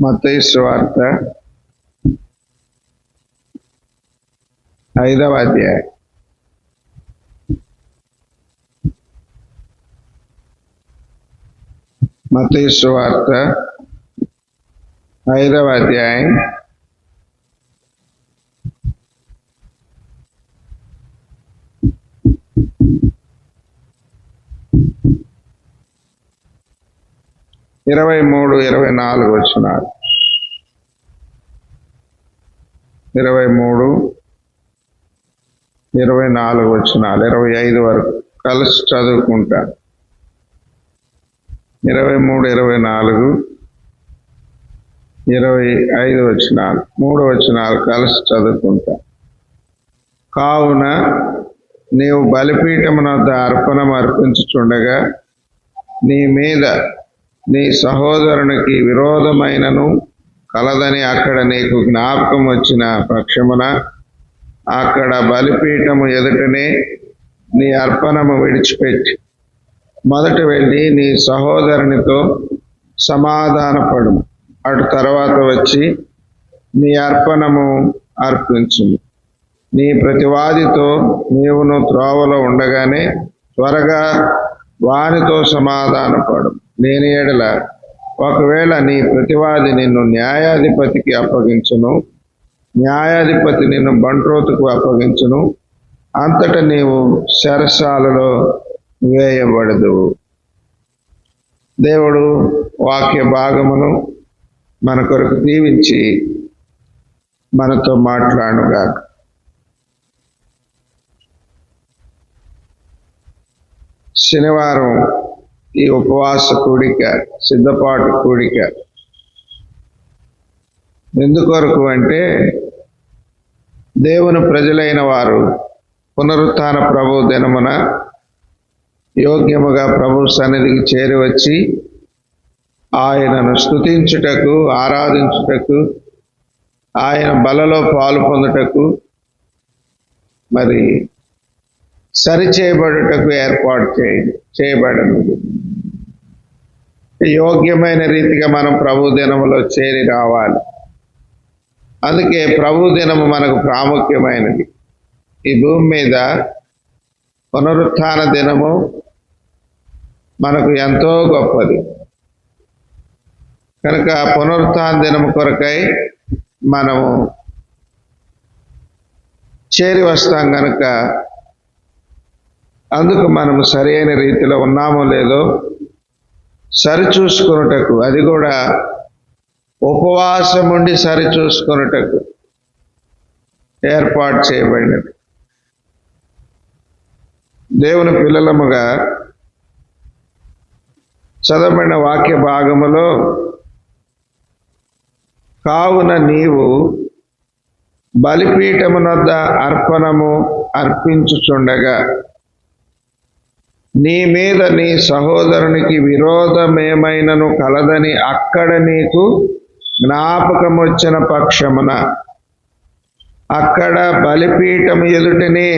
మత్తయి సువార్త 5వ అధ్యాయం. మత్తయి సువార్త 5వ అధ్యాయం 23-24 వచనాలు. 23-24 వచనాలు, 25 వరకు కలిసి చదువుకుంటా. 23-24, 25 వచనాలు, 3 వచనాలు కలిసి చదువుకుంటా. కావున నీవు బలిపీఠమునొద్ద అర్పణం అర్పించుచుండగా నీ మీద నీ సహోదరునికి విరోధమైనను కలదని అక్కడ నీకు జ్ఞాపకం వచ్చిన పక్షమున అక్కడ బలిపీఠము ఎదుటనే నీ అర్పణము విడిచిపెట్టి మొదట వెళ్ళి నీ సహోదరునితో సమాధానపడు. అటు తర్వాత వచ్చి నీ అర్పణము అర్పించుము. నీ ప్రతివాదితో నీవును త్రోవలో ఉండగానే త్వరగా వానితో సమాధానపడు. లేని ఎడల ఒకవేళ నీ ప్రతివాది నిన్ను న్యాయాధిపతికి అప్పగించును, న్యాయాధిపతి నిన్ను బంట్రోతుకు అప్పగించును, అంతట నీవు చెరసాలలో వేయబడదువు. దేవుడు వాక్య భాగమును మన కొరకు దీవించి మనతో మాట్లాడుగాక. శనివారం ఈ ఉపవాస కూడిక, సిద్ధపాటు కూడిక ఎందుకొరకు అంటే, దేవుని ప్రజలైన వారు పునరుత్థాన ప్రభు దినమున యోగ్యముగా ప్రభు సన్నిధికి చేరి వచ్చి ఆయనను స్తుతించుటకు, ఆరాధించుటకు, ఆయన బలలో పాలు పొందుటకు, మరి సరిచేయబడుటకు ఏర్పాటు చేయబడినది. యోగ్యమైన రీతిగా మనం ప్రభు దినములో చేరి రావాలి. అందుకే ప్రభు దినము మనకు ప్రాముఖ్యమైనది. ఈ భూమి మీద పునరుత్థాన దినము మనకు ఎంతో గొప్పది. కనుక పునరుత్థాన దినము కొరకై మనము చేరి వస్తాం. కనుక అందుకు మనము సరైన రీతిలో ఉన్నామో లేదో సరిచూసుకొనుటకు, అది కూడా ఉపవాసం ఉండి సరిచూసుకొనుటకు ఏర్పాటు చేయబడినది. దేవుని పిల్లలముగా చదవబడిన వాక్య భాగములో, కావున నీవు బలిపీఠమునొద్ద అర్పణము అర్పించుచుండగా నీ మీద నీ సహోదరునికి విరోధమేమైనను కలదని అక్కడ నీకు జ్ఞాపకం వచ్చిన పక్షమున అక్కడ బలిపీఠము ఎదుటనే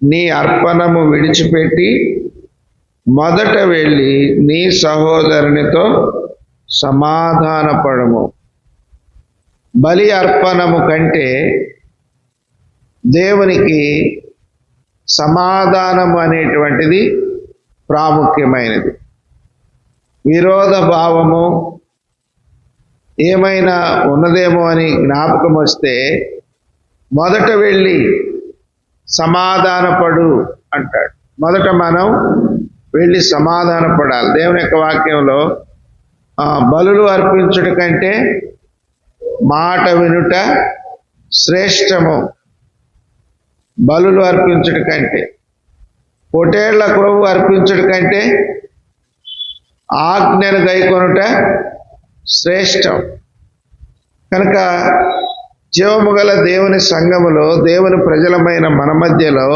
నీ అర్పణము విడిచిపెట్టి మొదట వెళ్ళి నీ సహోదరునితో సమాధానపడము. బలి అర్పణము కంటే దేవునికి సమాధానం అనేటువంటిది ప్రాముఖ్యమైనది. విరోధ భావము ఏమైనా ఉన్నదేమో అని జ్ఞాపకం వస్తే మొదట వెళ్ళి సమాధానపడు అంటాడు. మొదట మనం వెళ్ళి సమాధానపడాలి. దేవుని యొక్క వాక్యంలో బలులు అర్పించుట కంటే మాట వినుట శ్రేష్టము. బలులు అర్పించుట కంటే, పొటేళ్ల క్రొవ్వు అర్పించుట కంటే ఆజ్ఞను గైకొనుట శ్రేష్టం. కనుక జీవము గల దేవుని సంఘములో, దేవుని ప్రజలమైన మన మధ్యలో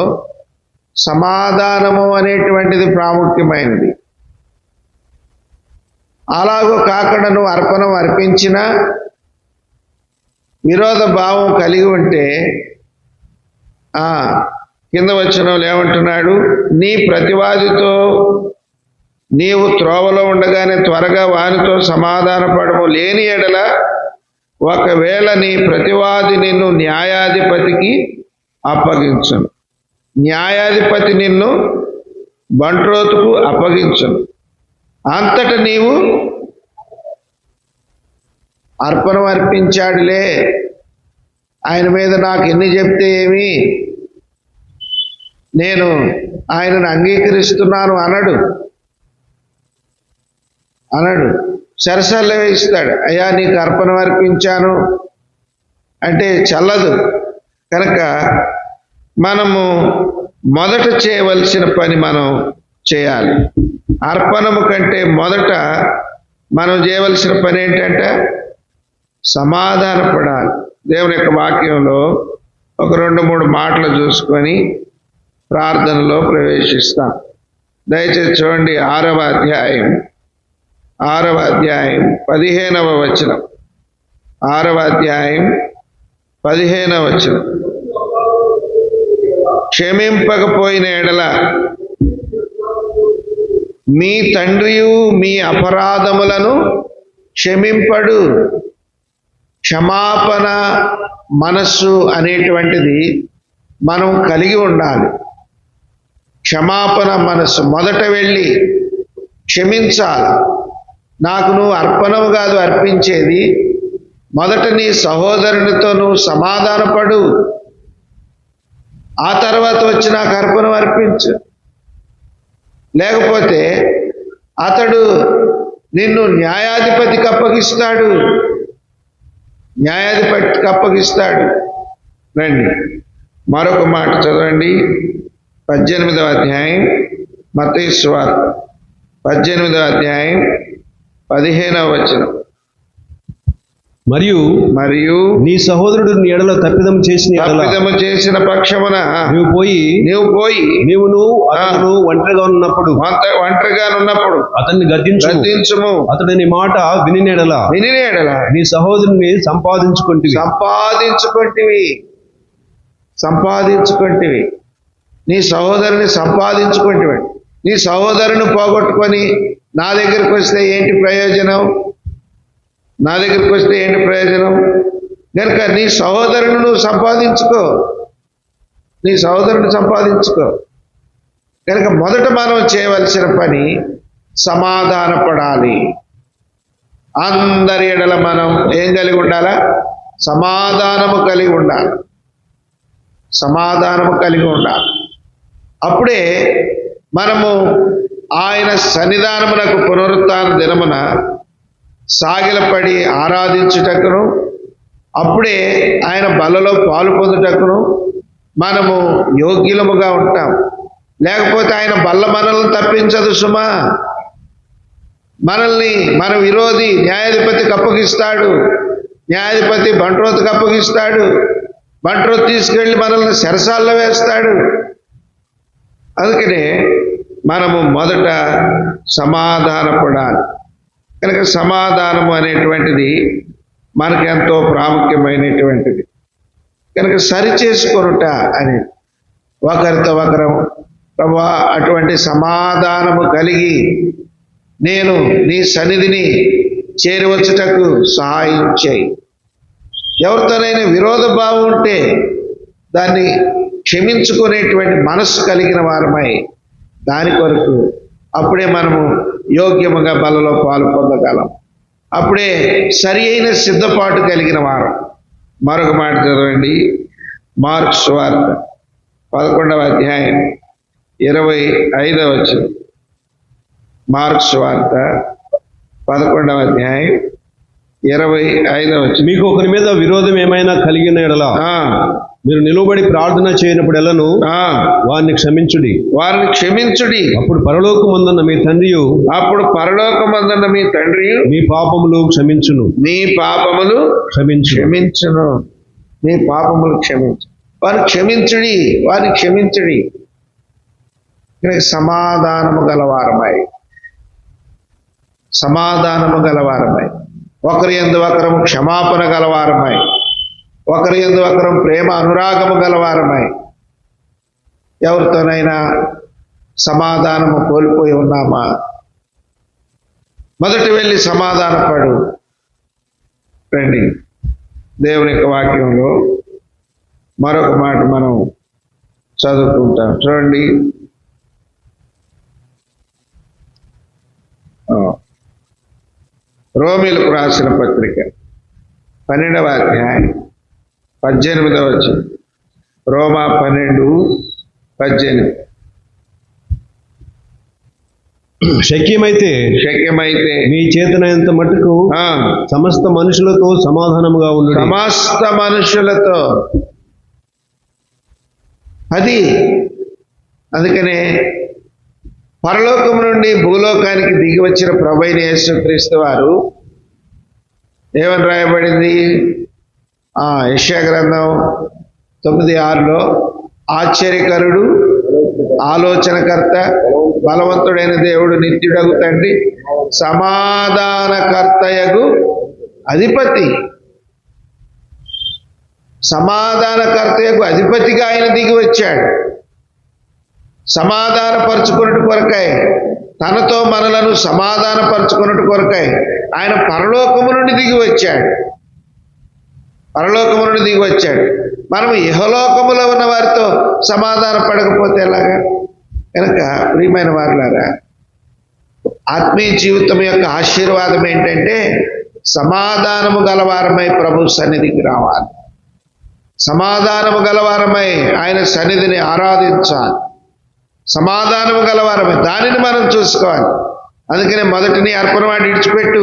సమాధానము అనేటువంటిది ప్రాముఖ్యమైనది. అలాగూ కాకుండా నువ్వు అర్పణం అర్పించినా విరోధ భావం కలిగి ఉంటే కింద వచనంలో ఏమంటున్నాడు? నీ ప్రతివాదితో నీవు త్రోవలో ఉండగానే త్వరగా వానితో సమాధానపడము, లేని ఎడల ఒకవేళ నీ ప్రతివాది నిన్ను న్యాయాధిపతికి అప్పగించును, న్యాయాధిపతి నిన్ను బంట్రోతుకు అప్పగించును. అంతట నీవు అర్పణం అర్పించాడులే, ఆయన మీద నాకు ఎన్ని చెప్తే ఏమి, నేను ఆయనను అంగీకరిస్తున్నాను అనడు. సరసల్లో వేయిస్తాడు. అయ్యా నీకు అర్పణం అర్పించాను అంటే చల్లదు. కనుక మనము మొదట చేయవలసిన పని మనం చేయాలి. అర్పణము కంటే మొదట మనం చేయవలసిన పని ఏంటంటే సమాధానపడాలి. దేవుని యొక్క వాక్యంలో ఒక 2-3 మాటలు చూసుకొని ప్రార్థనలో ప్రవేశిస్తాం. దయచేసి చూడండి, 6వ అధ్యాయం 15వ వచనం. 6వ అధ్యాయం 15వ వచనం. క్షమింపకపోయిన ఎడల మీ తండ్రియు మీ అపరాధములను క్షమింపడు. క్షమాపణ మనస్సు అనేటువంటిది మనం కలిగి ఉండాలి. క్షమాపణ మనస్సు. మొదట వెళ్ళి క్షమించాలి. నాకు నువ్వు అర్పణము కాదు అర్పించేది, మొదట నీ సహోదరునితో నువ్వు సమాధానపడు, ఆ తర్వాత వచ్చి నాకు అర్పణం అర్పించు. లేకపోతే అతడు నిన్ను న్యాయాధిపతికి అప్పగిస్తాడు. రండి మరొక మాట చదవండి. 18వ అధ్యాయం మత్తయి సువార్త 18వ అధ్యాయం 15వ వచనం. మరియు నీ సహోదరుడు నీ ఎడల తప్పిదము చేసిన పక్షమున నీవు పోయి నీవును అతను ఒంటరిగా ఉన్నప్పుడు అతన్ని గద్దించుము. అతడు నీ మాట విని ఎడల నీ సహోదరుని సంపాదించుకుంటివి. నీ సహోదరుని సంపాదించుకుంటివి. నీ సహోదరుని పోగొట్టుకొని నా దగ్గరికి వస్తే ఏంటి ప్రయోజనం? కనుక నీ సహోదరుని నువ్వు సంపాదించుకో. కనుక మొదట మనం చేయవలసిన పని సమాధానపడాలి. అందరి ఎడల మనం ఏం కలిగి ఉండాలా? సమాధానము కలిగి ఉండాలి. అప్పుడే మనము ఆయన సన్నిధానమునకు పునరుత్థాన దినమున సాగిలపడి ఆరాధించుటకును, అప్పుడే ఆయన బలలో పాలు పొందుటకును మనము యోగ్యులముగా ఉంటాం. లేకపోతే ఆయన బల్ల మనల్ని తప్పించదు సుమా. మనల్ని మన విరోధి న్యాయాధిపతికి అప్పగిస్తాడు. న్యాయాధిపతి బంట్రోతుకి అప్పగిస్తాడు. బంట్రోతు తీసుకెళ్ళి మనల్ని చెరసాల్లో వేస్తాడు. అందుకనే మనము మొదట సమాధానపడాలి. కనుక సమాధానము అనేటువంటిది మనకెంతో ప్రాముఖ్యమైనటువంటిది. కనుక సరిచేసుకొనుట అని ఒకరితో ఒకరం ప్రభువా అటువంటి సమాధానము కలిగి నేను నీ సన్నిధిని చేరవచ్చుటకు సహాయం చేయి. ఎవరితోనైనా విరోధ భావం ఉంటే దాన్ని క్షమించుకునేటువంటి మనస్సు కలిగిన వారమై దాని కొరకు అప్పుడే మనము యోగ్యముగా బలలో పాలు పొందగలం. అప్పుడే సరి అయిన సిద్ధపాటు కలిగిన వారం. మరొక మాట చదవండి, మార్కు సువార్త 11వ అధ్యాయం 25వ వచనం. మార్కు సువార్త 11వ అధ్యాయం 25వ వచనం. మీకు ఒకరి మీద విరోధం ఏమైనా కలిగిన ఎడల మీరు నిలువబడి ప్రార్థన చేయనప్పుడు ఎలను వారిని క్షమించుడి. అప్పుడు పరలోకమందున్న మీ తండ్రియు మీ పాపములు క్షమించును. వారిని క్షమించుడి. సమాధానము గలవారమై ఒకరి యందు ఒకరము క్షమాపణ గలవారమై ఒకరి యందు ఒకరం ప్రేమ అనురాగము గలవారమై ఎవరితోనైనా సమాధానము కోల్పోయి ఉన్నామా? మొదట వెళ్ళి సమాధానపడు. రండి, దేవుని యొక్క వాక్యంలో మరొక మాట మనం చదువుకుంటాం. చూడండి, రోమీలకు రాసిన పత్రిక 12వ అధ్యాయం 18వ వచనం. రోమా 12:18. శక్యమైతే మీ చేతనైనంత మట్టుకు సమస్త మనుషులతో సమాధానముగా ఉండు. సమస్త మనుషులతో. అది అందుకనే పరలోకం నుండి భూలోకానికి దిగి వచ్చిన ప్రభువైన యేసుక్రీస్తు వారు ఏమని రాయబడింది? యెషయా గ్రంథం 9:6లో ఆశ్చర్యకరుడు, ఆలోచనకర్త, బలవంతుడైన దేవుడు, నిత్యుడగు తండ్రి, సమాధానకర్తయగు అధిపతి. సమాధానకర్తయగు అధిపతిగా ఆయన దిగి వచ్చాడు. సమాధానపరుచుకున్నట్టు కొరకై, తనతో మనలను సమాధానపరుచుకున్నట్టు కొరకై ఆయన పరలోకము నుండి దిగి వచ్చాడు. పరలోకము నుండి దిగి వచ్చాడు. మనం ఇహలోకములో ఉన్న వారితో సమాధాన పడకపోతే ఎలాగా? కనుక ప్రియమైన వారులారా, ఆత్మీయ జీవితం యొక్క ఆశీర్వాదం ఏంటంటే సమాధానము గలవారమై ప్రభు సన్నిధికి రావాలి. సమాధానము గలవారమై ఆయన సన్నిధిని ఆరాధించాలి. సమాధానము గలవారమై దానిని మనం చూసుకోవాలి. అందుకనే మొదటి నీ అర్పణ వాడిని విడిచిపెట్టు.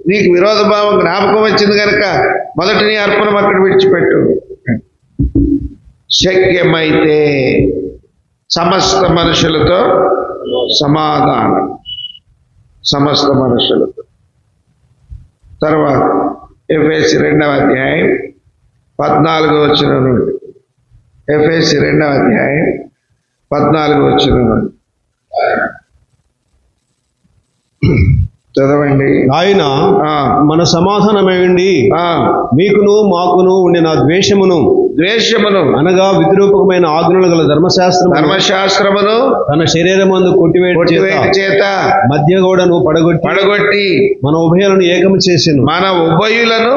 నీకు విరోధ భావం జ్ఞాపకం వచ్చింది కనుక మొదటి నీ అర్పణం అక్కడ విడిచిపెట్టు. శక్యమైతే సమస్త మనుషులతో సమాధానం. సమస్త మనుషులతో. తర్వాత ఎఫెసీ 2వ అధ్యాయం 14వ వచనం నుండి. ఎఫెసీ 2వ అధ్యాయం 14వ వచనం నుండి చదవండి. ఆయన మన సమాధానమేండి మీకును మాకును ఉండిన ద్వేషమును అనగా విద్రూపకమైన ఆజ్ఞలు గల ధర్మశాస్త్రమును తన శరీరమందు కొట్టివేటి చేత మధ్య గోడను పడగొట్టి మన ఉభయులను ఏకము చేసెను. మన ఉభయులను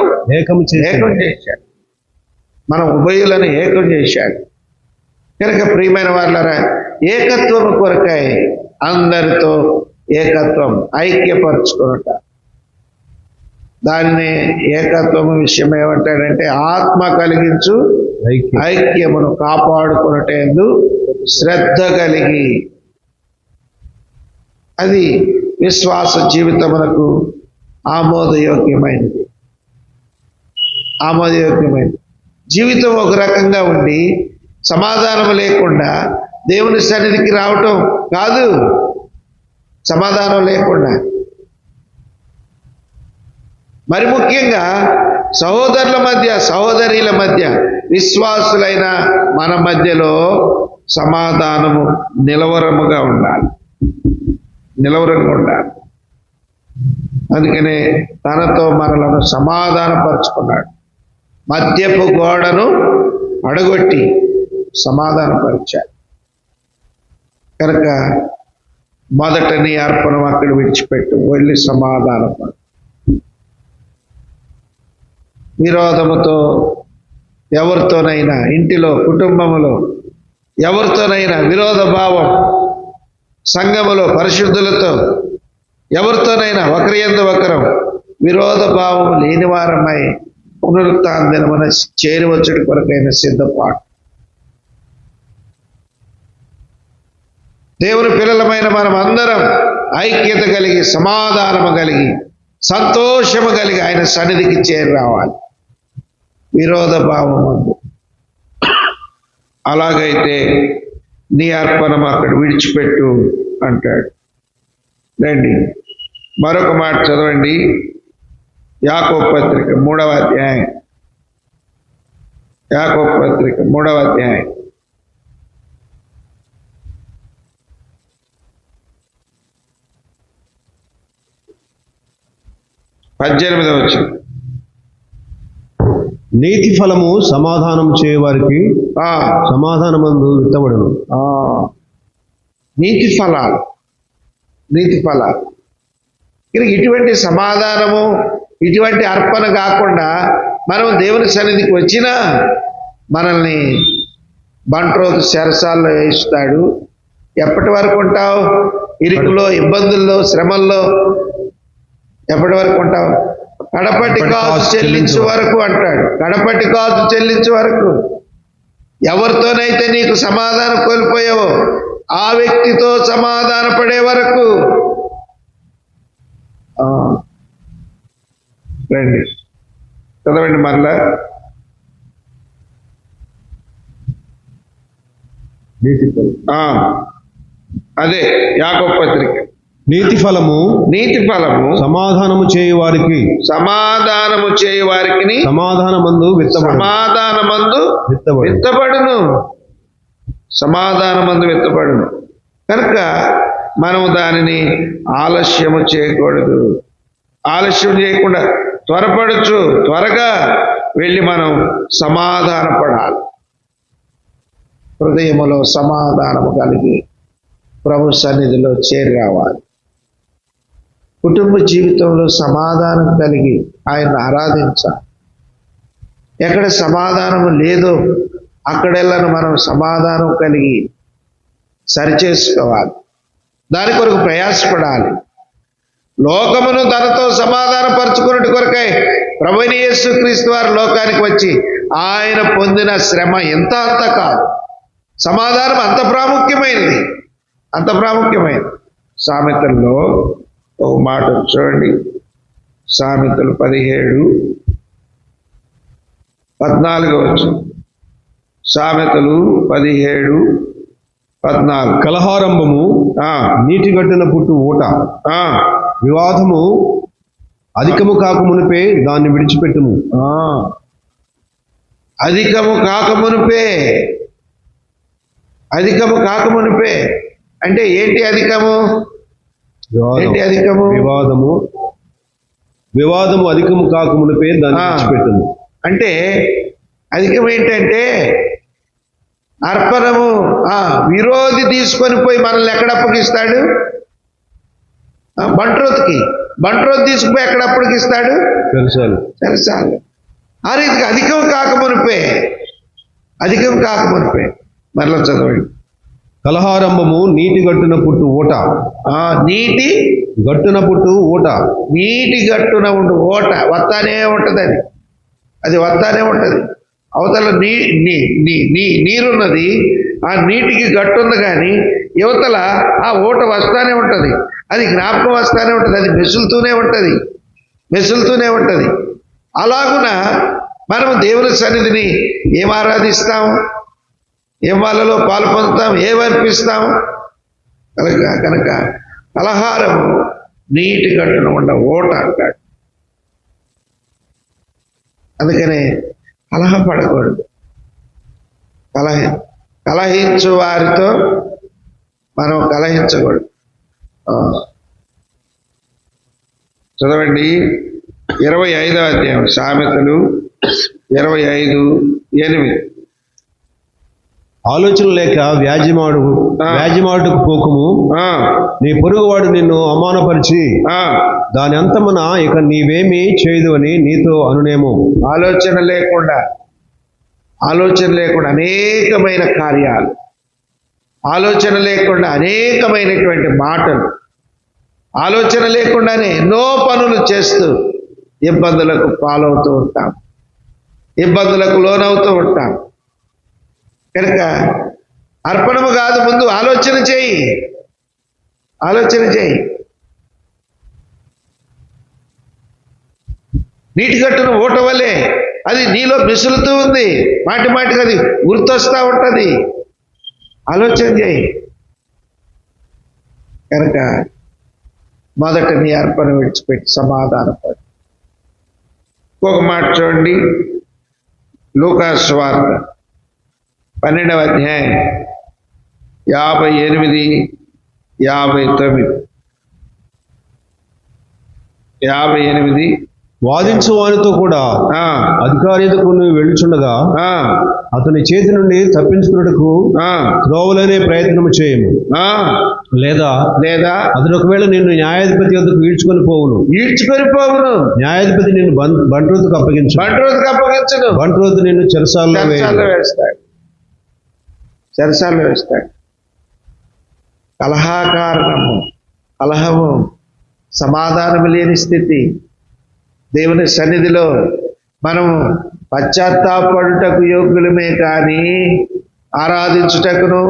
ఏకం చేశాడు. కనుక ప్రియమైన వాళ్ళరా, ఏకత్వము కొరకై అందరితో ఏకత్వం, ఐక్యపరచుకున్నట. దానిని ఏకత్వము విషయం ఏమంటాడంటే ఆత్మ కలిగించు ఐక్యమును కాపాడుకున్నటేందు శ్రద్ధ కలిగి. అది విశ్వాస జీవితమునకు ఆమోదయోగ్యమైనది. జీవితం ఒక రకంగా ఉండి సమాధానం లేకుండా దేవుని సన్నిధికి రావటం కాదు. సమాధానం లేకుండా, మరి ముఖ్యంగా సహోదరుల మధ్య, సహోదరీల మధ్య, విశ్వాసులైన మన మధ్యలో సమాధానము నిలవరంగా ఉండాలి. అందుకనే తనతో మనలను సమాధానపరుచుకున్నాడు. మద్యపు గోడను అడగొట్టి సమాధానపరిచాడు. కనుక మొదట నీ అర్పణం అక్కడ విడిచిపెట్టు, వెళ్ళి సమాధానపడు. విరోధముతో ఎవరితోనైనా, ఇంటిలో, కుటుంబములో ఎవరితోనైనా విరోధ భావం, సంఘములో పరిశుద్ధులతో ఎవరితోనైనా ఒకరి యందు ఒకరం విరోధ భావం లేని వారమై పునరుత్థాన దినమున చేరివచ్చుట కొరకైన సిద్ధపాటు. దేవుని పిల్లలమైన మనం అందరం ఐక్యత కలిగి, సమాధానము కలిగి, సంతోషము కలిగి ఆయన సన్నిధికి చేరి రావాలి. విరోధ భావం వద్దు. అలాగైతే నీ అర్పణం అక్కడ విడిచిపెట్టు అంటాడు. రండి మరొక మాట చదవండి. యాకోబు పత్రిక 3వ అధ్యాయం. యాకోబు పత్రిక 3వ అధ్యాయం 18వ వచనం. నీతి ఫలము సమాధానం చేయవారికి సమాధానమందు విత్తబడును. నీతి ఫలాలు కనుక ఇటువంటి సమాధానము, ఇటువంటి అర్పణ కాకుండా మనం దేవుని సన్నిధికి వచ్చినా మనల్ని బంట్రోతు చెరసాల్లో వేయిస్తాడు. ఎప్పటి వరకు ఉంటావు? ఇరుకులో, ఇబ్బందుల్లో, శ్రమల్లో ఎప్పటి వరకు ఉంటావు? కడపటి కాసు చెల్లించే వరకు అంటాడు. కడపటి కాసు చెల్లించే వరకు. ఎవరితోనైతే నీకు సమాధానం కోల్పోయావో ఆ వ్యక్తితో సమాధాన పడే వరకు. రండి చదవండి మరలా. అదే యాకోబు పత్రిక. నీతి ఫలము సమాధానము చేయు వారికి సమాధానమందు విత్తబడును. కనుక మనము దానిని ఆలస్యము చేయకూడదు. ఆలస్యం చేయకుండా త్వరగా వెళ్ళి మనం సమాధానపడాలి. హృదయములో సమాధానము కలిగి ప్రభు సన్నిధిలో చేరి రావాలి. కుటుంబ జీవితంలో సమాధానం కలిగి ఆయన్ని ఆరాధించాలి. ఎక్కడ సమాధానము లేదో అక్కడెళ్ళను మనం సమాధానం కలిగి సరిచేసుకోవాలి. దాని కొరకు ప్రయాసపడాలి. లోకమును తనతో సమాధానపరచుకున్నట్టు కొరకై ప్రభువైన యేసుక్రీస్తు వారు లోకానికి వచ్చి ఆయన పొందిన శ్రమ ఎంత అంత కాదు. సమాధానం అంత ప్రాముఖ్యమైనది. సామెతల్లో ఒక మాట చూడండి. సామెతలు 17:14. సామెతలు 17:14. కలహారంభము నీటి గట్టున పుట్టు ఊట, వివాదము అధికము కాక మునిపే దాన్ని విడిచిపెట్టుము. అధికము కాకమునిపే అంటే ఏంటి అధికము? వివాదము అధికము కాకమునిపే దాన్ని విడిచిపెట్టుము. అంటే అధికం ఏంటంటే అర్పణము. విరోధి తీసుకొని పోయి మనల్ని ఎక్కడ అప్పగిస్తాడు? బంట్రోతు తీసుకుపోయి ఎక్కడ అప్పగిస్తాడు? చెరసాలు. ఆ రీతికి అధికం కాకమునిపే మరలా చదవండి. కలహారంభము నీటి గట్టున పుట్టు ఊట. నీటి గట్టున ఉండు ఊట వస్తానే ఉంటుంది. అది వస్తానే ఉంటుంది. అవతల నీరున్నది, ఆ నీటికి గట్టు ఉంది, కానీ యువతల ఆ ఊట వస్తానే ఉంటుంది. అది జ్ఞాపకం వస్తానే ఉంటుంది. అది మెసులుతూనే ఉంటుంది. అలాగున మనం దేవుని సన్నిధిని ఏం ఆరాధిస్తాము? ఏం వాళ్ళలో పాలు పొందుతాం? ఏమర్పిస్తాం? కనుక కలహారము నీటి గట్టున ఉండ ఓట అంటాడు. అందుకనే కలహపడకూడదు. కలహించు వారితో మనం కలహించకూడదు. చదవండి 25వ అధ్యాయం సామెతలు 25:8. ఆలోచన లేక వ్యాజ్యమాడుకు పోకుము. నీ పొరుగువాడు నిన్ను అవమానపరిచి దాని అంతమున ఇక నీవేమీ చేయదు అని నీతో అనునేమో. ఆలోచన లేకుండా అనేకమైన కార్యాలు, ఆలోచన లేకుండా అనేకమైనటువంటి మాటలు, ఆలోచన లేకుండానే ఎన్నో పనులు చేస్తూ ఇబ్బందులకు పాలవుతూ ఉంటాం, ఇబ్బందులకు లోనవుతూ ఉంటాం. కనుక అర్పణము కాదు, ముందు ఆలోచన చేయి. నీటి గట్టును ఊట వలె అది నీలో మిసులుతూ ఉంది. మాటికి అది గుర్తొస్తూ ఉంటుంది. ఆలోచన చేయి. కనుక మొదట నీ అర్పణ విడిచిపెట్టి సమాధానపడు. ఒక మాట చూడండి, లూకాసు సువార్త 12వ అధ్యాయం 58 వాదించు వానితో కూడా అధికారి ఎదుకు నువ్వు వెళ్ళుచుండగా అతని చేతి నుండి తప్పించుకున్నట్టుకు త్రోవలనే ప్రయత్నము చేయము. లేదా లేదా అతడు ఒకవేళ నిన్ను న్యాయాధిపతి వద్దకు ఈడ్చుకొని పోవును, ఈడ్చుకొని పోవును, న్యాయాధిపతి నిన్ను బంట్రోతుకు అప్పగించు, బంట్రోతుకు అప్పగించును, బంట్రోతు నిన్ను చెరసాల్లో వేస్తాడు, చెరసాల్లో వేస్తాడు. కలహాకారణము, కలహము, సమాధానము లేని స్థితి. దేవుని సన్నిధిలో మనము పశ్చాత్తాపడుటకు యోగ్యులమే కానీ ఆరాధించుటకును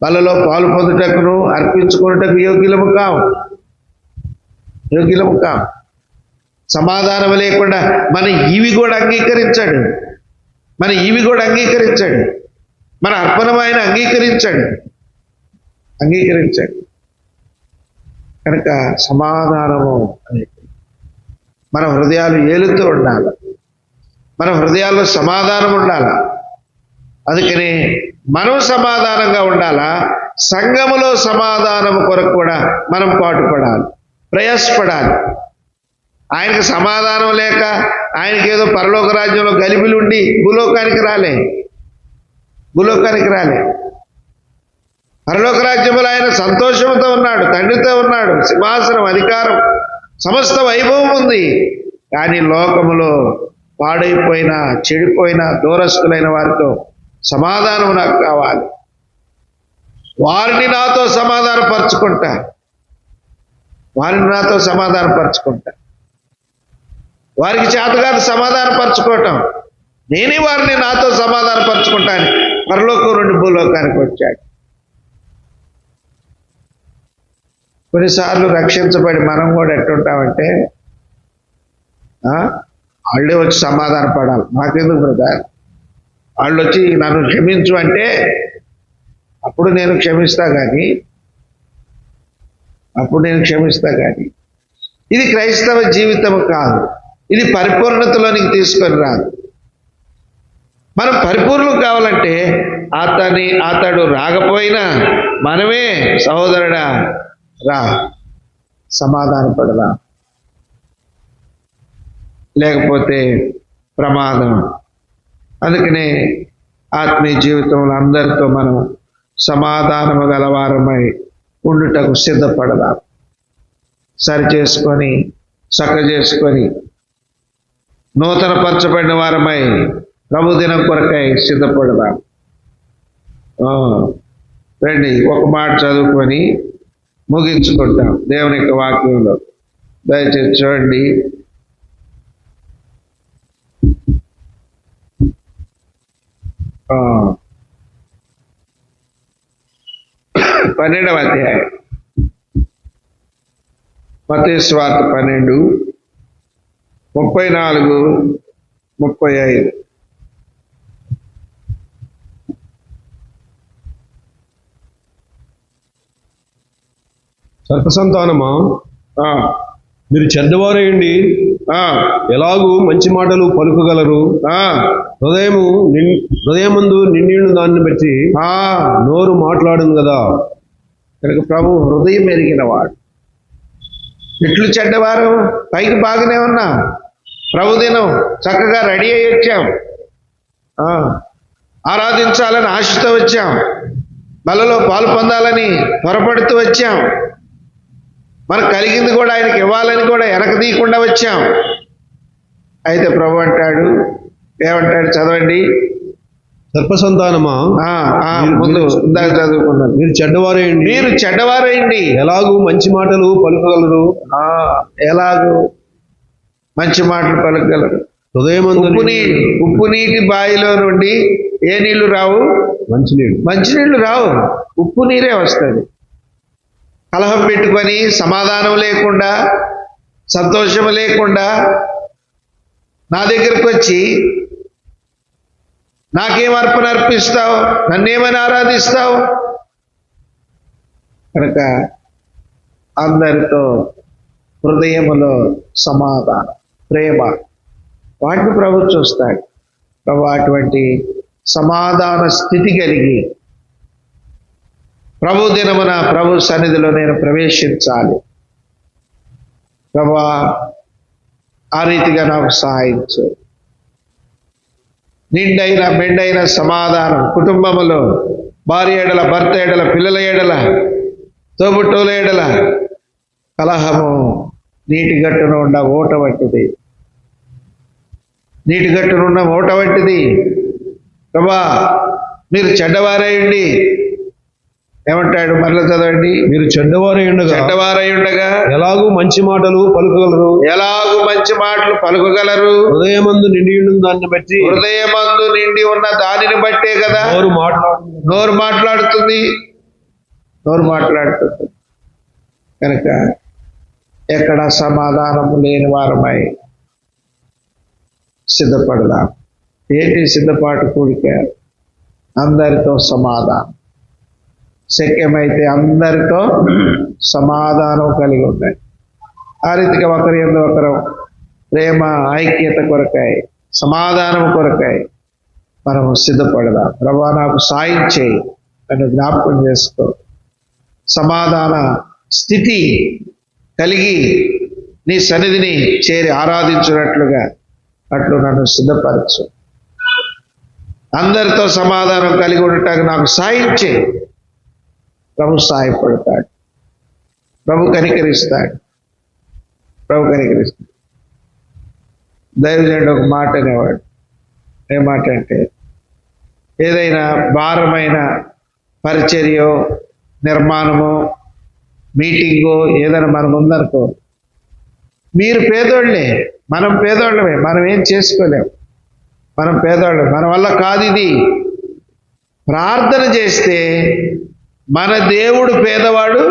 బలలో పాలు పొందుటకును అర్పించుకున్నటకు యోగ్యులము కాము. సమాధానం లేకుండా మన ఇవి కూడా అంగీకరించాడు, మన అర్పణం ఆయన అంగీకరించాడు. కనుక సమాధానము మన హృదయాలు ఏలుతూ ఉండాలి, మన హృదయాల్లో సమాధానం ఉండాలి. అందుకని మనం సమాధానంగా ఉండాలా, సంఘములో సమాధానం కొరకు కూడా మనం పాటుపడాలి, ప్రయాసపడాలి. ఆయనకు సమాధానం లేక ఆయనకి ఏదో పరలోక రాజ్యంలో గలిబిలు ఉండి భూలోకానికి రాలే. పరలోక రాజ్యంలో ఆయన సంతోషంతో ఉన్నాడు, తండ్రితో ఉన్నాడు, సింహాసనం, అధికారం, సమస్త వైభవం ఉంది. కానీ లోకములో పాడైపోయిన, చెడిపోయిన, దూరస్తులైన వారితో సమాధానం నాకు కావాలి. వారిని నాతో సమాధానపరుచుకుంటా, వారికి చేతగాదు సమాధానపరచుకోవటం, నేనే వారిని నాతో సమాధానపరుచుకుంటాను. పరలోకం నుండి భూలోకానికి వచ్చాడు. కొన్నిసార్లు రక్షించబడి మనం కూడా ఎట్టుంటామంటే వాళ్ళే వచ్చి సమాధాన పడాలి. నాకెందుకు బ్రదర్, వాళ్ళు వచ్చి నన్ను క్షమించు అంటే అప్పుడు నేను క్షమిస్తా కానీ ఇది క్రైస్తవ జీవితం కాదు. ఇది పరిపూర్ణతలోనికి తీసుకొని రాదు. మనం పరిపూర్ణం కావాలంటే అతడు రాకపోయినా మనమే సహోదరుడా రా, సమాధానపడదా, లేకపోతే ప్రమాదం. అందుకనే ఆత్మీయ జీవితంలో అందరితో మనం సమాధానము గలవారమై ఉండుటకు సిద్ధపడదాం. సరి చేసుకొని చక్క చేసుకొని నూతన పరచబడిన వారమై ప్రభు దినం కొరకై సిద్ధపడదాం. రండి, ఒక మాట చదువుకొని ముగించుకుంటాం దేవుని యొక్క వాక్యంలో. దయచేసి చూడండి, పన్నెండవ అధ్యాయం, మత్తయి సువార్త 12:34-35. సర్పసంతానమా, మీరు చెడ్డవారేయండి, ఎలాగూ మంచి మాటలు పలుకగలరు. హృదయమందు నిండిన దాన్ని బట్టి నోరు మాట్లాడును కదా. కనుక ప్రభు హృదయం ఎరిగిన వాడు. ఎట్లు చెడ్డవారు, పైకి బాగానే ఉన్నాం, ప్రభు దినం చక్కగా రెడీ అయ్యి వచ్చాం, ఆరాధించాలని ఆశతో వచ్చాం, బలలో పాలు పొందాలని త్వరపడుతూ వచ్చాం, మనకు కలిగింది కూడా ఆయనకి ఇవ్వాలని కూడా వెనకదీయకుండా వచ్చాం. అయితే ప్రభు అంటాడు, ఏమంటాడు చదవండి. సర్పసంతానమా, ముందు ఇందాక చదువుకున్నాను, మీరు చెడ్డవారేయండి, ఎలాగూ మంచి మాటలు పలుకగలరు. ఎలాగూ మంచి మాటలు పలుకగలరు. హృదయమందు ఉప్పు నీటి బావిలో నుండి ఏ నీళ్లు రావు? మంచినీళ్ళు రావు, ఉప్పు నీరే వస్తుంది. కలహం పెట్టుకొని సమాధానం లేకుండా, సంతోషం లేకుండా నా దగ్గరకు వచ్చి నాకేం అర్పణ అర్పిస్తావు, నన్నేమని ఆరాధిస్తావు? కనుక అందరితో హృదయములో సమాధానం, ప్రేమ, వాటిని ప్రభు చూస్తాడు. ప్రభు అటువంటి సమాధాన స్థితి కలిగి ప్రభు దినమున ప్రభు సన్నిధిలో నేను ప్రవేశించాలి. ప్రభా, ఆ రీతిగా నాకు సహాయించు. నిండైన మెండైన సమాధానం కుటుంబములో, భార్య ఎడల, భర్త ఎడల, పిల్లల ఎడల తోబుట్టువుల ఎడల కలహము నీటి గట్టున ఉండ ఓట వంటిది. నీటి గట్టున ఉన్న ఓట వంటిది. ప్రభా మీరు చెడ్డవారయ్యండి, ఏమంటాడు మరలా చదవండి, మీరు చెడ్డవారై ఉండగా చెడ్డవారై ఉండగా ఎలాగూ మంచి మాటలు పలుకగలరు, ఎలాగూ మంచి మాటలు పలుకగలరు. హృదయమందు నిండి ఉండు దాన్ని బట్టి హృదయమందు నిండి ఉన్న దానిని బట్టే కదా నోరు మాట్లాడుతుంది. కనుక ఎక్కడ సమాధానము లేని వారమై సిద్ధపడదాం. ఏంటి సిద్ధపాటు కూడిక? అందరితో సమాధానం, శక్యమైతే అందరితో సమాధానం కలిగి ఉన్నాయి. ఆ రీతిగా ఒకరి యందు ఒకరు ప్రేమ ఐక్యత కొరకై, సమాధానం కొరకై మనము సిద్ధపడదాం. ప్రభువా నాకు సాయం చేయి అని జ్ఞాపకం చేసుకో. సమాధాన స్థితి కలిగి నీ సన్నిధిని చేరి ఆరాధించినట్లుగా అట్లు నన్ను సిద్ధపరచు. అందరితో సమాధానం కలిగి ఉండటానికి నాకు సాయం చేయి. ప్రభు సహాయపడతాడు, ప్రభు కనికరిస్తాడు. దైవజనుడు ఒక మాట అనేవాడు. ఏ మాట అంటే, ఏదైనా భారమైన పరిచర్యో నిర్మాణమో మీటింగో ఏదైనా మనం ఉందనుకో, మీరు పేదోళ్ళే, మనం పేదోళ్ళమే, మనం ఏం చేసుకోలేం, మనం పేదోళ్ళం, మన వల్ల కాదు ఇది. ప్రార్థన చేస్తే మన దేవుడు పేదవాడు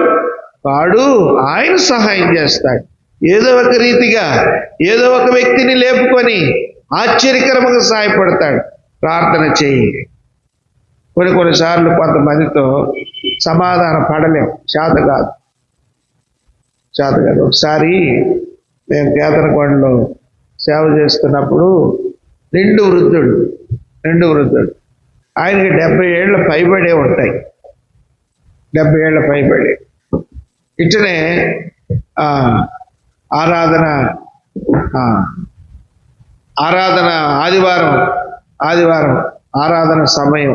కాడు, ఆయన సహాయం చేస్తాడు. ఏదో ఒక రీతిగా ఏదో ఒక వ్యక్తిని లేపుకొని ఆశ్చర్యకరంగా సహాయపడతాడు. ప్రార్థన చేయి. కొన్నిసార్లు కొంతమందితో సమాధాన పడలేం, చేత కాదు. ఒకసారి మేము కేతనకొండలో సేవ చేస్తున్నప్పుడు నిండు వృద్ధుడు ఆయనకి 70 ఏళ్ళ పైబడే ఉంటాయి. 70 ఏళ్ళ పైబడి ఇట్లనే ఆరాధన ఆదివారం ఆరాధన సమయం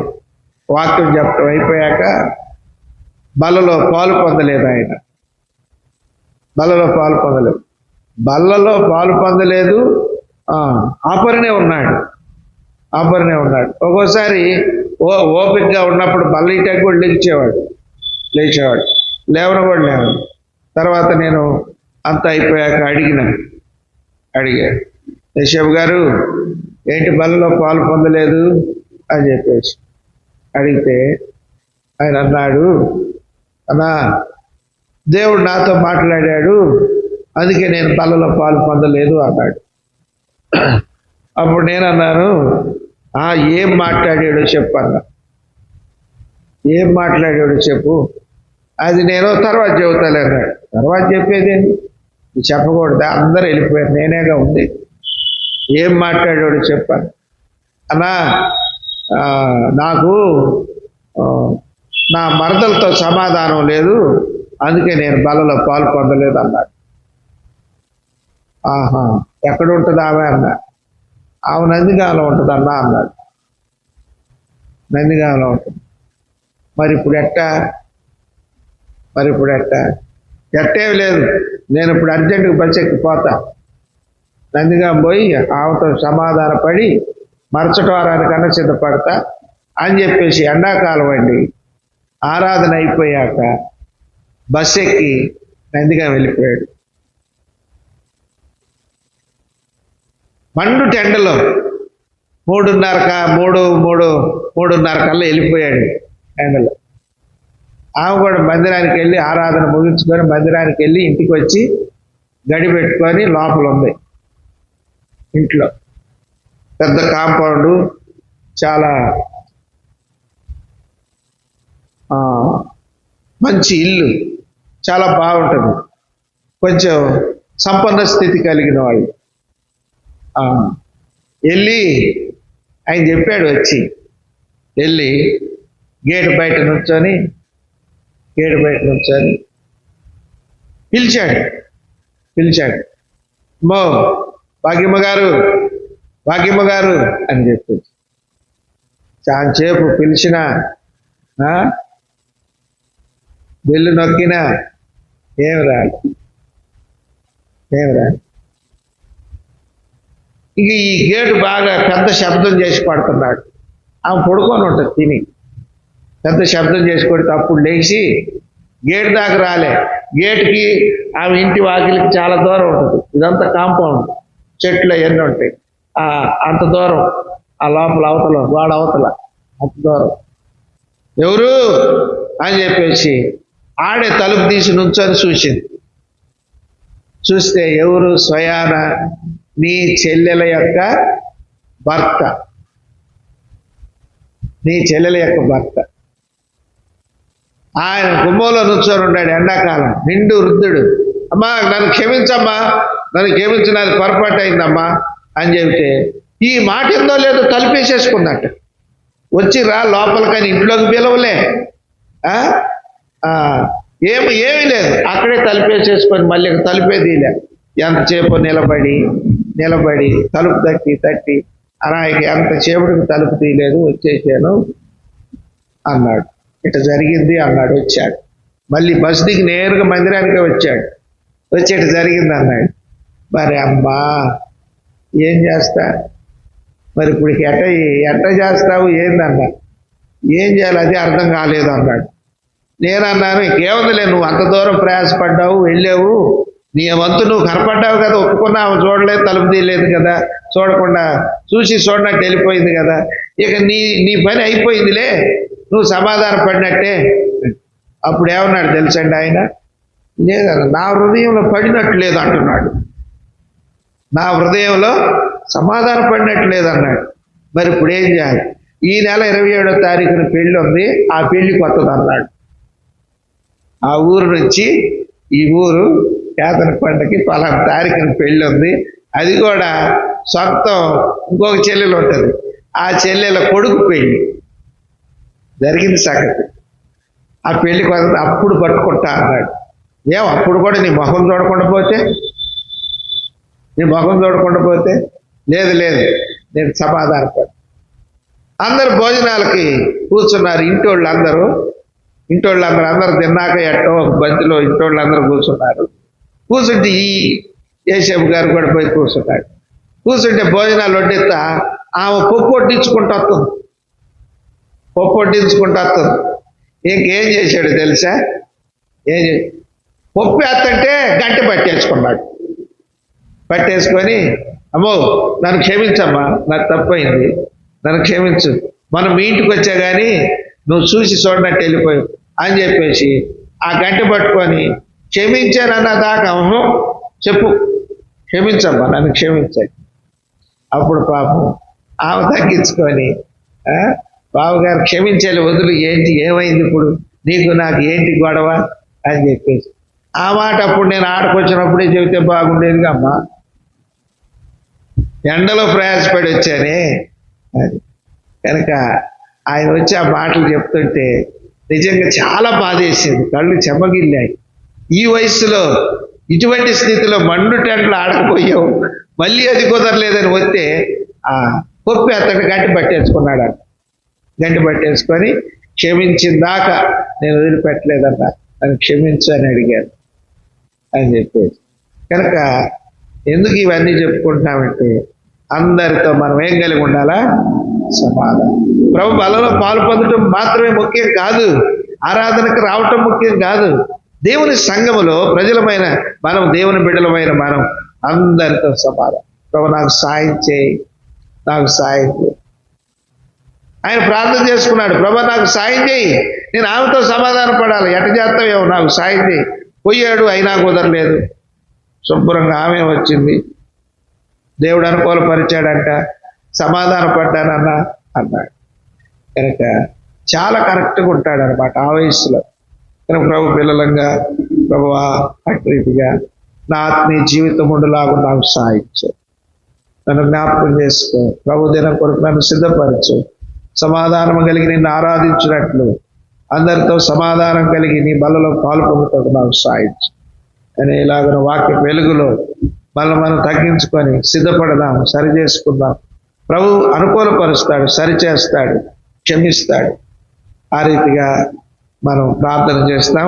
వాక్యం చెప్పడం అయిపోయాక బల్లలో పాలు పొందలేదు. ఆయన బల్లలో పాలు పొందలేదు. ఆపరనే ఉన్నాడు. ఒక్కోసారి ఓపికగా ఉన్నప్పుడు బల్ల ఇటాకి కూడా లేచేవాడు. లేవను కూడా లేవను. తర్వాత నేను అంతా అయిపోయాక అడిగా, యశోబ్ గారు ఏంటి బల్లలో పాలు పొందలేదు అని చెప్పేసి అడిగితే ఆయన అన్నాడు, అన్నా దేవుడు నాతో మాట్లాడాడు, అందుకే నేను బల్లలో పాలు పొందలేదు అన్నాడు. అప్పుడు నేను అన్నాను, ఏం మాట్లాడాడో చెప్పన్నా, ఏం మాట్లాడాడో చెప్పు, అది నేను తర్వాత చెబుతాలే అన్నాడు. తర్వాత చెప్పేదేంటి, చెప్పకూడదా, అందరూ వెళ్ళిపోయారు, నేనేగా ఉంది. ఏం మాట్లాడాడో చెప్పాను. అన్నా నాకు నా మరదలతో సమాధానం లేదు, అందుకే నేను బల్లలో పాలు పొందలేదు అన్నాడు. ఎక్కడ ఉంటుంది ఆమె అన్నా. ఆమె నందిగామలో ఉంటుందన్నా అన్నాడు. నందిగామలో ఉంటుంది. మరి ఇప్పుడు ఎట్టేవి లేదు, నేను ఇప్పుడు అర్జెంటుగా బస్సు ఎక్కిపోతా, నందిగామ పోయి ఆమెతో సమాధానపడి మరుసటి వారానికన్నా సిద్ధపడతా అని చెప్పేసి ఎండాకాలం అండి ఆరాధన అయిపోయాక బస్సు ఎక్కి నందిగామ వెళ్ళిపోయాడు. మండు టెండలో 3:30 కల్లా వెళ్ళిపోయాడు ఎండలో. ఆమె కూడా మందిరానికి వెళ్ళి ఆరాధన ముగించుకొని మందిరానికి వెళ్ళి ఇంటికి వచ్చి గడి పెట్టుకొని లోపల ఉంది. ఇంట్లో పెద్ద కాంపౌండ్, చాలా మంచి ఇల్లు, చాలా బాగుంటుంది. కొంచెం సంపన్న స్థితి కలిగిన వాళ్ళు. వెళ్ళి ఆయన చెప్పాడు, వచ్చి వెళ్ళి గేటు బయట నుంచొని పిలిచాడు. భాగ్యమ్మ గారు అని చెప్పి చాలాసేపు పిలిచిన బెల్లు నొక్కినా ఏమి రాదు. ఇక ఈ గేటు బాగా పెద్ద శబ్దం చేసి పడుతున్నాడు. ఆమె పడుకొని ఉంటుంది తిని, పెద్ద శబ్దం చేసి కొడితే అప్పుడు లేచి గేటు దాకా రాలే. గేటుకి ఆమె ఇంటి వాకిలికి చాలా దూరం ఉంటుంది. ఇదంతా కాంపౌండ్, చెట్లు అవన్నీ ఉంటాయి. అంత దూరం ఆ లోపల అవతల వాడ అవతల అంత దూరం. ఎవరు అని చెప్పేసి ఆడే తలుపు తీసి నుంచొని చూసింది. చూస్తే ఎవరు? స్వయాన నీ చెల్లెల యొక్క భర్త, నీ చెల్లెల యొక్క భర్త. ఆయన గుమ్మంలో నుంచొని ఉన్నాడు. ఎండాకాలం, నిండు వృద్ధుడు. అమ్మా నన్ను క్షమించమ్మా, నన్ను క్షమించు, నాది పొరపాటు అయిందమ్మా అని చెబితే ఈ మాట ఏందో లేదో తలుపేసేసుకున్నట్టు. వచ్చి రా లోపలికని ఇంట్లోకి పిలవలే, ఏమీ లేదు, అక్కడే తలుపేసేసుకొని మళ్ళీ తలుపే తీయలే. ఎంతసేపు నిలబడి తలుపు తట్టి అలాగే ఎంతసేపుడికి తలుపు తీయలేదు, వచ్చేసాను అన్నాడు. ఇట్లా జరిగింది అన్నాడు. వచ్చాడు. మళ్ళీ బస్సు దిగి నేరుగా మందిరానికే వచ్చాడు. వచ్చి ఇట్లా జరిగింది అన్నాడు. మరి అమ్మా ఏం చేస్తా, మరి ఇప్పుడు ఎట్ట చేస్తావు ఏందన్నా, ఏం చేయాలి అది అర్థం కాలేదు అన్నాడు. నేనన్నాను ఇంకేముందిలే, నువ్వు అంత దూరం ప్రయాసపడ్డావు, వెళ్ళావు, నీ వంతు నువ్వు కనపడ్డావు కదా, ఒప్పుకున్నావు, చూడలేదు, తలుపు తీయలేదు కదా, చూడకుండా చూడనట్టు వెళ్ళిపోయింది కదా, ఇక నీ పని అయిపోయిందిలే, నువ్వు సమాధాన పడినట్టే. అప్పుడు ఏమన్నాడు తెలుసండి ఆయన? లేదన్న, నా హృదయంలో పడినట్టు లేదు అంటున్నాడు. నా హృదయంలో సమాధాన పడినట్టు లేదన్నాడు. మరి ఇప్పుడు ఏం చేయాలి? ఈ నెల 27వ తారీఖున పెళ్ళి ఉంది, ఆ పెళ్లి కొత్తది అన్నాడు. ఆ ఊరు నుంచి ఈ ఊరు కేతన పంటకి పలానా తారీఖున పెళ్ళి ఉంది, అది కూడా సొంతం ఇంకొక చెల్లెలు ఉంటుంది, ఆ చెల్లెల కొడుకు పెళ్ళి జరిగింది సంగతి. ఆ పెళ్లి కొత్త అప్పుడు పట్టుకుంటా అన్నాడు. అప్పుడు కూడా నీ మొహం చూడకుండా పోతే, లేదు నేను సమాధానపడి. అందరు భోజనాలకి కూర్చున్నారు. ఇంటోళ్ళందరూ అందరూ తిన్నాక ఎట్టో ఒక బంతిలో ఇంటోళ్ళందరూ కూర్చున్నారు. కూర్చుంటే ఈ యేసేపు గారు కూడా పోయి కూర్చున్నాడు. కూర్చుంటే భోజనాలు వడ్డిస్తా ఆమె పప్పు వడ్డించుకుంటూ వస్తుంది. ఇంకేం చేశాడు తెలుసా? పప్పు వేస్తుంటే గంట పట్టేసుకొని అమ్మో నన్ను క్షమించమ్మా, నాకు తప్పైంది, నన్ను క్షమించు, మనం మీ ఇంటికి వచ్చా కానీ నువ్వు చూడనట్టు వెళ్ళిపోయావు అని చెప్పేసి ఆ గంట పట్టుకొని క్షమించానన్న దాకా చెప్పు, క్షమించమ్మా, నన్ను క్షమించాలి. అప్పుడు పాపం ఆమె తగ్గించుకొని బావగారు క్షమించాలి, వదులు, ఏమైంది ఇప్పుడు నీకు నాకు ఏంటి గొడవ అని చెప్పేసి ఆ మాట అప్పుడు నేను ఆడకొచ్చినప్పుడే చెబితే బాగుండేదిగా అమ్మా, ఎండలో ప్రయాసపడి వచ్చానే అది. కనుక ఆయన వచ్చి ఆ మాటలు చెప్తుంటే నిజంగా చాలా బాధేసింది, కళ్ళు చెమ్మగిల్లాయి. ఈ వయసులో ఇటువంటి స్థితిలో మండు టెంట్లు ఆడకపోయావు, మళ్ళీ అది కుదరలేదని వస్తే పప్పు అతడు గంటి పట్టేసుకొని క్షమించిన దాకా నేను వదిలిపెట్టలేదన్నా, నన్ను క్షమించు అని అడిగాను అని చెప్పేసి. కనుక ఎందుకు ఇవన్నీ చెప్పుకుంటున్నామంటే అందరితో మనం ఏం కలిగి ఉండాలా? సమాధానం. ప్రభు బలలో పాలు పొందడం మాత్రమే ముఖ్యం కాదు, ఆరాధనకు రావటం ముఖ్యం కాదు. దేవుని సంఘములో ప్రజలమైన మనం, దేవుని బిడ్డలమైన మనం అందరితో సమాధానం. ప్రభు నాకు సాయం చేయి, నాకు సాయం చేయి. ఆయన ప్రార్థన చేసుకున్నాడు, ప్రభు నాకు సాయం చేయి, నేను ఆమెతో సమాధాన పడాలి, ఎట్ట చేస్తావేమో నాకు సాయం చేయి. పోయాడు, అయినా కుదరలేదు. శుభ్రంగా ఆమె వచ్చింది, దేవుడు అనుకూలపరిచాడంట, సమాధాన పడ్డానన్నా అన్నాడు. కనుక చాలా కరెక్ట్గా ఉంటాడు అనమాట ఆ వయసులో. కనుక ప్రభు పిల్లలంగా ప్రభువా అటు రీతిగా నా ఆత్మీయ జీవితం ఉండలాగా నాకు సాయించు, నన్ను జ్ఞాపకం చేసుకో, ప్రభు దినం కొరకు నన్ను సిద్ధపరచు, సమాధానం కలిగి నిన్ను ఆరాధించినట్లు అందరితో సమాధానం కలిగి నీ బలలో పాలు పొందుటకు నాకు సాయించు అని ఇలాగ వాక్య వెలుగులో మనం తగ్గించుకొని సిద్ధపడదాం, సరి చేసుకుందాం. ప్రభు అనుకూలపరుస్తాడు, సరిచేస్తాడు, క్షమిస్తాడు. ఆ రీతిగా మనం ప్రార్థన చేస్తాం.